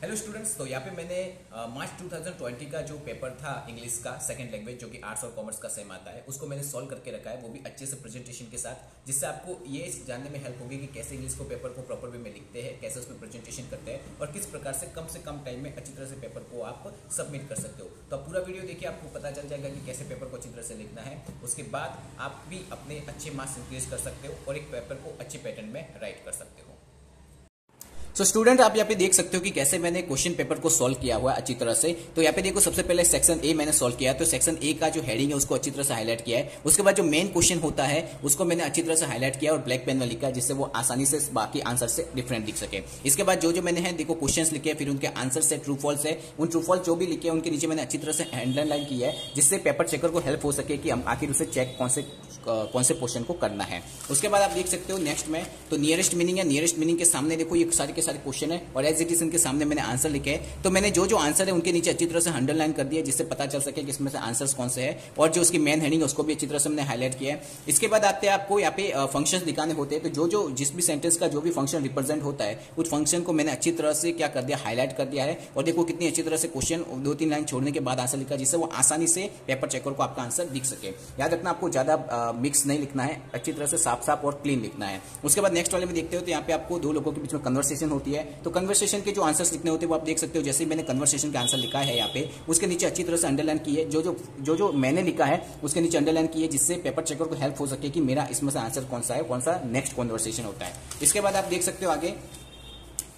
Hello students, तो यहाँ पे मैंने मार्च 2020 का जो पेपर था इंग्लिश का सेकंड लैंग्वेज जो कि आर्ट्स और कॉमर्स का सेम आता है उसको मैंने सॉल्व करके रखा है, वो भी अच्छे से प्रेजेंटेशन के साथ, जिससे आपको ये जानने में हेल्प होगी कि कैसे इंग्लिश को पेपर को प्रॉपर वे में लिखते हैं, कैसे उसमें प्रेजेंटेशन करते हैं और किस प्रकार से कम टाइम में अच्छी तरह से पेपर को आप सबमिट कर सकते हो। तो आप पूरा वीडियो देखिए, आपको पता चल जाएगा कि कैसे पेपर को अच्छी तरह से लिखना है। उसके बाद आप भी अपने अच्छे मार्क्स इंक्रीज कर सकते हो और एक पेपर को अच्छे पैटर्न में राइट कर सकते हो। तो स्टूडेंट आप यहाँ पे देख सकते हो कि कैसे मैंने क्वेश्चन पेपर को सॉल्व किया हुआ है अच्छी तरह से। तो यहाँ पे देखो, सबसे पहले सेक्शन ए मैंने सॉल्व किया है। तो सेक्शन ए का जो हेडिंग है उसको अच्छी तरह से हाईलाइट किया है। उसके बाद जो मेन क्वेश्चन होता है उसको मैंने अच्छी तरह से हाईलाइट किया और ब्लैक पेन में लिखा है, जिससे वो आसानी से बाकी आंसर से डिफरेंट लिख सके। इसके बाद जो मैंने है देखो क्वेश्चन लिखे, फिर उनके आंसर से ट्रू फॉल्स है, उन ट्रू फॉल्स जो भी लिखे हैं उनके नीचे मैंने अच्छी तरह से अंडरलाइन किया है, जिससे पेपर चेकर को हेल्प हो सके कि हम आखिर उसे चेक कौन से क्वेश्चन को करना है। उसके बाद आप देख सकते हो नेक्स्ट में तो नियरेस्ट मीनिंग है। नियरेस्ट मीनिंग के सामने देखो ये सारे के सारे क्वेश्चन है और एज इट इज इनके सामने मैंने आंसर लिखे हैं। तो मैंने जो आंसर है उनके नीचे अच्छी तरह से अंडरलाइन कर दिया, जिससे पता चल सके कि इसमें से आंसर्स कौन से हैं, और जो उसकी मेन हेडिंग है उसको भी अच्छी तरह से मैंने हाईलाइट किया है। इसके बाद आते हैं आपको यहाँ पे फंक्शंस दिखाने होते हैं। तो जो जिस भी सेंटेंस का जो भी फंक्शन रिप्रेजेंट होता है उस फंक्शन को मैंने अच्छी तरह से क्या कर दिया, हाईलाइट कर दिया है। और देखो कितनी अच्छी तरह से क्वेश्चन 2-3 लाइन छोड़ने के बाद आंसर लिखा, जिससे वो आसानी से पेपर चेकर को आपका आंसर दिख सके। याद रखना, आपको ज्यादा मिक्स नहीं लिखना है, अच्छी तरह से साफ साफ और क्लीन लिखना है। उसके बाद नेक्स्ट वाले में देखते हो तो यहाँ पे आपको दो लोगों के बीच में कन्वर्सेशन होती है। तो कन्वर्सेशन के जो आंसर्स लिखने होते हैं वो आप देख सकते हो। जैसे ही मैंने कन्वर्सेशन का आंसर लिखा है यहाँ पे, उसके नीचे अच्छी तरह से अंडरलाइन की है। जो मैंने लिखा है उसके नीचे अंडरलाइन की है, जिससे पेपर चेकर को हेल्प हो सके कि मेरा इसमें से आंसर कौन सा है, कौन सा नेक्स्ट कन्वर्सेशन होता है। इसके बाद आप देख सकते हो आगे,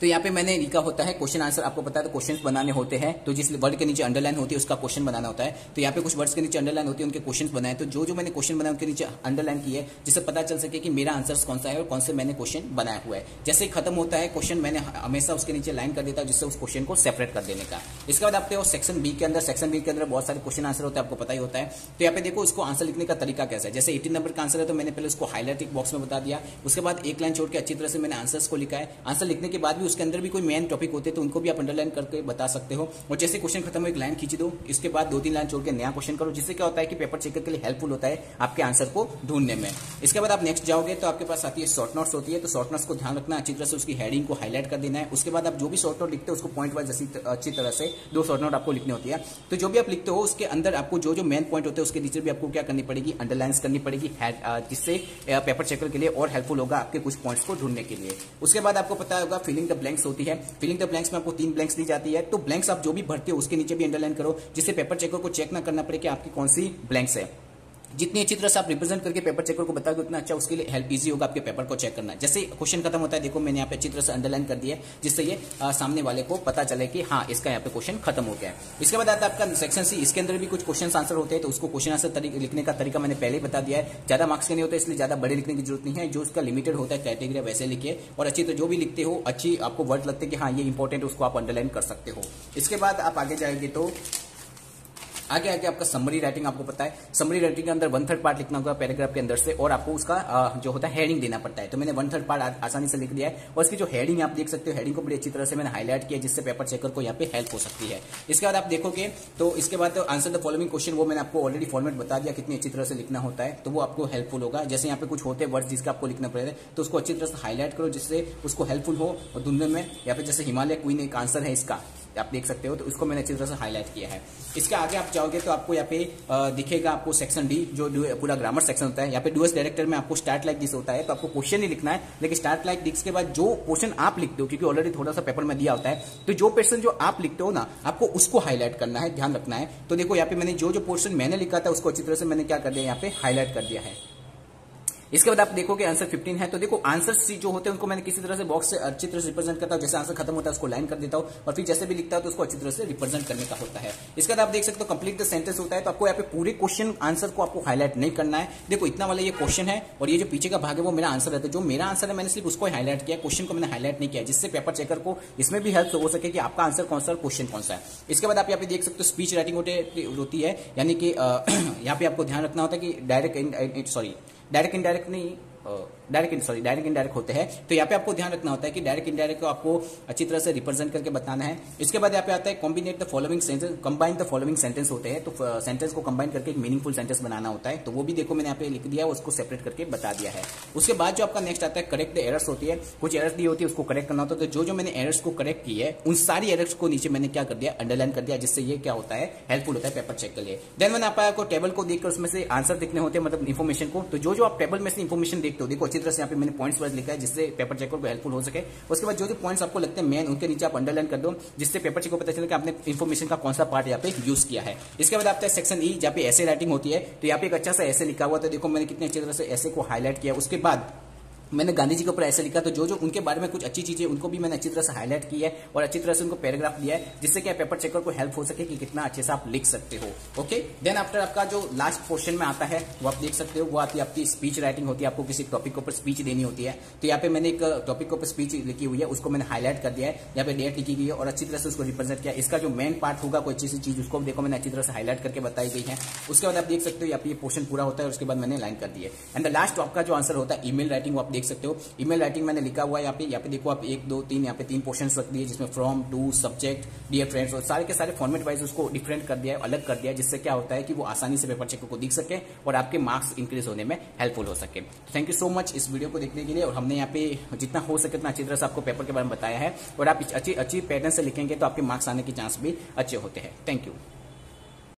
तो यहाँ पे मैंने लिखा होता है क्वेश्चन आंसर। आपको पता है तो क्वेश्चंस बनाने होते हैं, तो जिस वर्ड के नीचे अंडरलाइन होती है उसका क्वेश्चन बनाना होता है। तो यहाँ पे कुछ वर्ड्स के नीचे अंडरलाइन होती है, उनके क्वेश्चंस बनाए। तो जो मैंने क्वेश्चन बनाए उनके नीचे अंडरलाइन किए, जिससे पता चल सके कि मेरा आंसर कौन सा है और कौन से मैंने क्वेश्चन बनाया हुआ है। जैसे ही खत्म होता है क्वेश्चन, मैंने हमेशा उसके नीचे लाइन कर देता हूँ, जिससे उस क्वेश्चन को सेपरेट कर देने का। इसके बाद आपके सेक्शन बी के अंदर बहुत सारे क्वेश्चन आंसर होते हैं, आपको पता ही होता है। तो यहाँ पे देखो उसको आंसर लिखने का तरीका कैसा है। जैसे 18 नंबर का आंसर है तो मैंने पहले उसको हाईलाइटिंग बॉक्स में बता दिया। उसके बाद एक लाइन छोड़ के अच्छी तरह से मैंने आंसर्स को लिखा है। आंसर लिखने के बाद भी उसके अंदर भी कोई मेन टॉपिक होते हैं तो उनको भी आप अंडरलाइन करके बता सकते हो। और जैसे क्वेश्चन खत्म हो एक लाइन खींच दो, इसके बाद 2-3 लाइन छोड़ के नया क्वेश्चन करो, जिससे क्या होता है कि पेपर चेकर के लिए हेल्पफुल होता है आपके आंसर को ढूंढने में। इसके बाद आप नेक्स्ट जाओगे तो आपके पास आती है शॉर्ट नोट्स होती है। तो शॉर्ट नोट्स को ध्यान रखना, अच्छी तरह से उसकी हेडिंग को हाईलाइट कर देना है। उसके बाद आप जो भी शॉर्ट नोट लिखते हो उसको पॉइंट वाइज अच्छी तरह से 2 शॉर्ट नोट आपको लिखनी होती है। तो जो भी आप लिखते हो उसके अंदर आपको जो मेन पॉइंट होते हैं उसके नीचे भी आपको क्या करनी पड़ेगी, अंडरलाइन करनी पड़ेगी, जिससे पेपर चेकर के लिए और हेल्पफुल होगा आपके कुछ पॉइंट्स को ढूंढने के लिए। उसके बाद आपको पता होगा फिलिंग द ब्लैंक्स होती है। फिलिंग द ब्लैंक्स में आपको 3 ब्लैंक्स दी जाती है। तो ब्लैंक्स आप जो भी भरते हो उसके नीचे भी अंडरलाइन करो, जिससे पेपर चेकर को चेक ना करना पड़े कि आपकी कौन सी ब्लैंक्स है। जितनी अच्छी तरह से आप रिप्रेजेंट करके पेपर चेकर को बताओगे उतना अच्छा उसके लिए हेल्प इजी होगा आपके पेपर को चेक करना। जैसे क्वेश्चन खत्म होता है, देखो मैंने यहाँ पे अच्छी तरह से अंडरलाइन कर दिया है, जिससे ये सामने वाले को पता चले कि हाँ इसका यहाँ पे क्वेश्चन खत्म हो गया है। इसके बाद आता है आपका सेक्शन सी। इसके अंदर भी कुछ क्वेश्चन आंसर होते हैं, तो उसको क्वेश्चन आंसर लिखने का तरीका मैंने पहले ही बता दिया है। ज्यादा मार्क्स के नहीं होते इसलिए ज्यादा बड़े लिखने की जरूरत नहीं है। जो उसका लिमिटेड होता है कैटेगरी वैसे लिखिए, और अच्छी तो जो भी लिखते हो अच्छी आपको वर्ड लगते हैं कि हाँ ये इंपॉर्टेंट, उसको आप अंडरलाइन कर सकते हो। इसके बाद आप आगे जाएंगे तो आगे आपका समरी राइटिंग। आपको पता है समरी राइटिंग के अंदर 1/3 पार्ट लिखना होगा पैराग्राफ के अंदर से, और आपको उसका जो होता है हेडिंग देना पड़ता है। तो मैंने 1/3 पार्ट आसानी से लिख दिया है, और इसकी जो हेडिंग आप देख सकते हो, हेडिंग को बड़ी अच्छी तरह से मैंने हाईलाइट किया, जिससे पेपर चेकर को यहाँ पे हेल्प हो सकती है। इसके बाद आप देखोगे तो इसके बाद आंसर द फॉलोइंग क्वेश्चन, वो मैंने आपको ऑलरेडी फॉर्मेट बता दिया कितनी अच्छी तरह से लिखना होता है, तो वो आपको हेल्पफुल होगा। जैसे यहाँ पे कुछ होते हैं वर्ड्स जिसका आपको लिखना पड़ेगा, तो उसको अच्छी तरह से हाईलाइट करो, जिससे उसको हेल्पफुल हो और ढूंढने में। यहाँ पे जैसे हिमालय क्वीन एक आंसर है इसका, आप देख सकते हो, तो इसको मैंने अच्छी तरह से हाईलाइट किया है। इसके आगे आप जाओगे तो आपको यहाँ पे दिखेगा आपको सेक्शन डी, जो पूरा ग्रामर सेक्शन होता है। यहाँ पे डूएस डायरेक्टर में आपको स्टार्ट लाइक दिस होता है, तो आपको क्वेश्चन नहीं लिखना है, लेकिन स्टार्ट लाइक दिस के बाद जो क्वेश्चन आप लिखते हो, क्योंकि ऑलरेडी थोड़ा सा पेपर में दिया होता है, तो जो पोर्शन जो आप लिखते हो ना, आपको उसको हाईलाइट करना है, ध्यान रखना है। तो देखो यहाँ पे मैंने जो पोर्शन मैंने लिखा था उसको अच्छी तरह से मैंने क्या कर दिया, यहाँ पे हाईलाइट कर दिया है। इसके बाद आप देखोगे आंसर 15 है। तो देखो आंसर जो होते हैं उनको मैंने किसी तरह से बॉक्स से अच्छी तरह से रिप्रेजेंट करता हूं। जैसे आंसर खत्म होता है उसको लाइन कर देता हूं, और फिर जैसे भी लिखता हूं तो उसको अच्छी तरह से रिप्रेजेंट करने का होता है। इसके बाद आप देख सकते हो कंप्लीट द सेंटेंस होता है। तो आपको यहाँ पे पूरे क्वेश्चन आंसर को आपको हाईलाइट नहीं करना है। देखो इतना वाला ये क्वेश्चन है और ये जो पीछे का भाग है वो मेरा आंसर है। तो जो मेरा आंसर है मैंने सिर्फ उसको हाईलाइट किया, क्वेश्चन को मैंने हाईलाइट नहीं किया, जिससे पेपर चेकर को इसमें भी हेल्प हो सके कि आपका आंसर कौन सा, क्वेश्चन कौन सा है। इसके बाद आप यहाँ पे देख सकते हो स्पीच राइटिंग होती है, यानी कि यहाँ पे आपको ध्यान रखना होता है कि डायरेक्ट इनडायरेक्ट नहीं, डायरेक्ट इनडायरेक्ट होते हैं। तो यहाँ पे आपको ध्यान रखना होता है कि डायरेक्ट इनडायरेक्ट को आपको अच्छी तरह से रिप्रेजेंट करके बताना है। इसके बाद यहाँ पे आता है कॉम्बिनेट the following sentence, combine the following sentence होते हैं। तो सेंटेंस को कंबाइन करके एक मीनिंगफुल सेंटेंस बनाना होता है। तो वो भी देखो मैंने यहाँ पे लिख दिया, उसको सेपरेट करके बता दिया है। उसके बाद जो आपका नेक्स्ट आता है करेक्ट द एरर्स होती है। कुछ एरर्स दी होती है, उसको करेक्ट करना होता है। तो जो मैंने एरर्स को करेक्ट की है उन सारी एरर्स को नीचे मैंने क्या कर दिया, अंडरलाइन कर दिया, जिससे ये क्या होता है, हेल्पफुल होता है पेपर चेक के लिए। देन मैंने आपको टेबल को देखकर उसमें से आंसर दिखने होते हैं, मतलब इन्फॉर्मेशन को। तो जो आप टेबल में से इन्फॉर्मेशन देखते हो, देखो अच्छी तरह से यहाँ पे मैंने पॉइंट्स वाइज लिखा है, जिससे पेपर चेकर को हेल्पफुल हो सके। उसके बाद जो पॉइंट्स आपको लगते हैं मेन, उनके नीचे आप अंडरलाइन कर दो, जिससे पेपर चेक को पता चले कि आपने इन्फॉर्मेशन का कौन सा पार्ट यहाँ पे यूज किया है। इसके बाद आता है सेक्शन ई, जहाँ पे ऐसे राइटिंग होती है। तो यहाँ पे एक अच्छा सा ऐसे लिखा हुआ, तो देखो मैंने कितने अच्छी तरह से ऐसे को हाईलाइट किया। उसके बाद मैंने गांधी जी के ऊपर ऐसे लिखा, तो जो उनके बारे में कुछ अच्छी चीजें उनको भी मैंने अच्छी तरह से हाईलाइट की है और अच्छी तरह से उनको पैराग्राफ दिया है, जिससे क्या पेपर चेकर को हेल्प हो सके कि कितना अच्छे से आप लिख सकते हो। ओके, देन आफ्टर आपका जो लास्ट पोर्शन में आता है वो आप देख सकते हो, वो आती है आपकी स्पीच राइटिंग होती है। आपको किसी टॉपिक के ऊपर स्पीच देनी होती है। तो यहाँ पे मैंने एक टॉपिक के ऊपर स्पीच लिखी हुई है, उसको मैंने हाईलाइट कर दिया है। यहाँ पे डेट लिखी गई है और अच्छी तरह से उसको रिप्रेजेंट किया। इसका जो मेन पार्ट होगा कोई अच्छी सी चीज, उसको देखो मैंने अच्छी तरह से हाईलाइट करके बताई गई है। उसके बाद आप देख सकते हो यहाँ पे ये पोर्शन पूरा होता है, उसके बाद मैंने लाइन कर दी है। एंड द लास्ट आपका जो आंसर होता है ईमेल राइटिंग, वो आप देख सकते हो। ईमेल राइटिंग मैंने लिखा हुआ है यहाँ पे देखो आप 1 2 3 यहाँ पे 3 पोर्शंस रख दिए, जिसमें from, to, subject, dear friends, और सारे के सारे फॉर्मेट वाइज उसको डिफरेंट कर दिया है, अलग कर दिया है, जिससे क्या होता है कि वो आसानी से पेपर चेकर को दिख सके और आपके मार्क्स इंक्रीज होने में हेल्पफुल हो सके। थैंक यू सो मच इस वीडियो को देखने के लिए। और हमने यहाँ पे जितना हो सके उतना अच्छी तरह से आपको पेपर के बारे में बताया है, और आप अच्छी पैटर्न से लिखेंगे तो आपके मार्क्स आने के चांस भी अच्छे होते हैं। Thank you.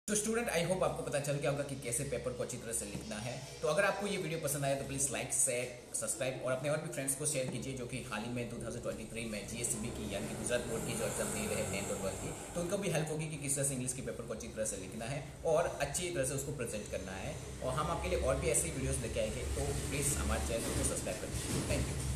तो स्टूडेंट, आई होप आपको पता चल गया होगा कि कैसे पेपर को अच्छी तरह से लिखना है। तो अगर आपको ये वीडियो पसंद आया तो प्लीज लाइक, शेयर, सब्सक्राइब और अपने और भी फ्रेंड्स को शेयर कीजिए, जो कि हाल ही में 2023 में जीएससीबी की यानी कि गुजरात बोर्ड की जो एग्जाम दे रहे हैं 10th और 12th की, तो उनको भी हेल्प होगी कि किस तरह से इंग्लिश के पेपर को अच्छी तरह से लिखना है और अच्छी तरह से उसको प्रेजेंट करना है। और हम आपके लिए और भी ऐसी वीडियोज लेके आएंगे, तो प्लीज हमारे चैनल को सब्सक्राइब करें। Thank you.